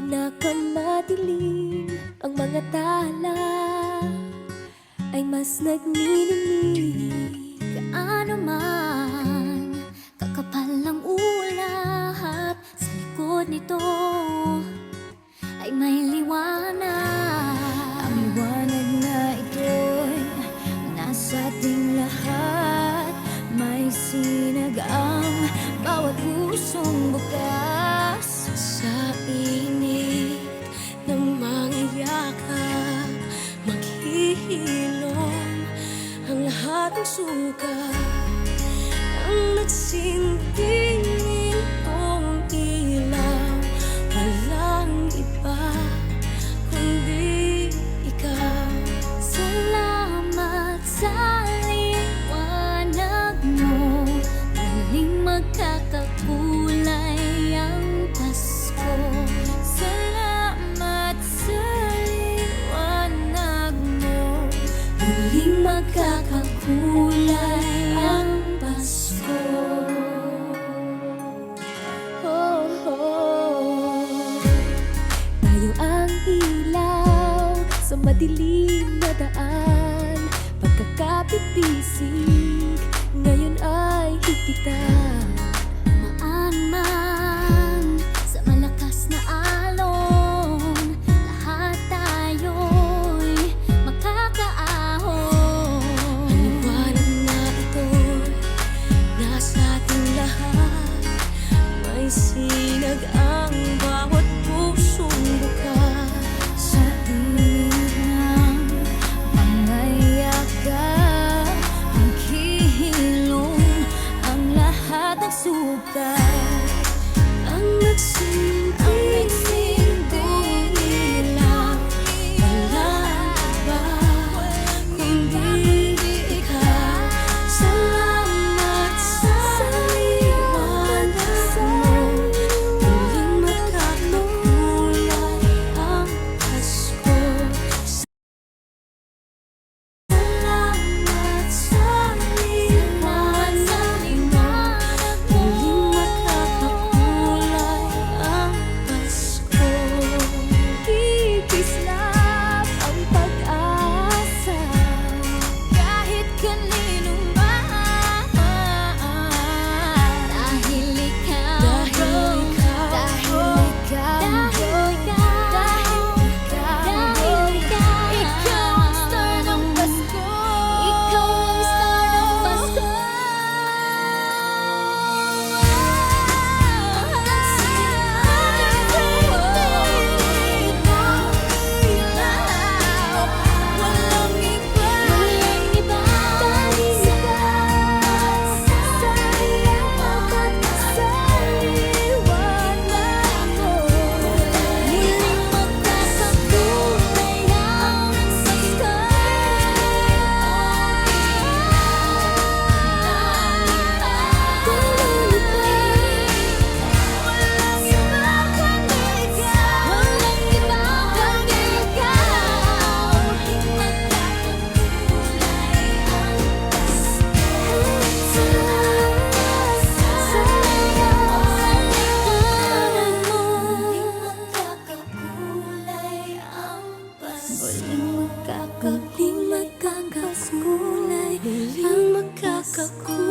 pinakamadilim ang mga tala ay mas nagniningning. Gaano man kakapal ang ulap, sa likod nito ay may liwanag. Ang liwanag na ito'y nasa ating lahat. May sinag ang bawat pusong bukas. Sa init ng mga yakap, maghihilom ang lahat ng sukat. Ang nagsinding nitong ilaw, walang iba kundi ikaw. Salamat sa liwanag mo, muling magkakakulay ang Pasko. Salamat sa liwanag mo, muling magkakakulay ang Pasko. Oh, oh. Tayo ang ilaw sa madilim na daan. Pagkakapipisig, ngayon ay higitan. Maan man sa malakas na alon, lahat tayo'y makakaahon. Ang liwanag na ito'y nasa ating lahat. May sinag ang bawat pusong bukas. Sa init ng mga yakap, maghihilom ang lahat ng sukat. Ang nagsinding ilaw, walang iba kundi ikaw. Salamat sa liwanag mo, muling magkakakulay ang Pasko. Salamat sa liwanag mo, muling magkakakulay ang Pasko. Kikislap ang pag-asa kahit kanino man. Dahil ikaw, Dahil ikaw, ikaw ang star ng Pasko. Ikaw ang star ng Pasko. Walang iba, dahil ikaw sa liwanag mo, muling magkakakulay ang Pasko. Muling magkakakulay ang Pasko.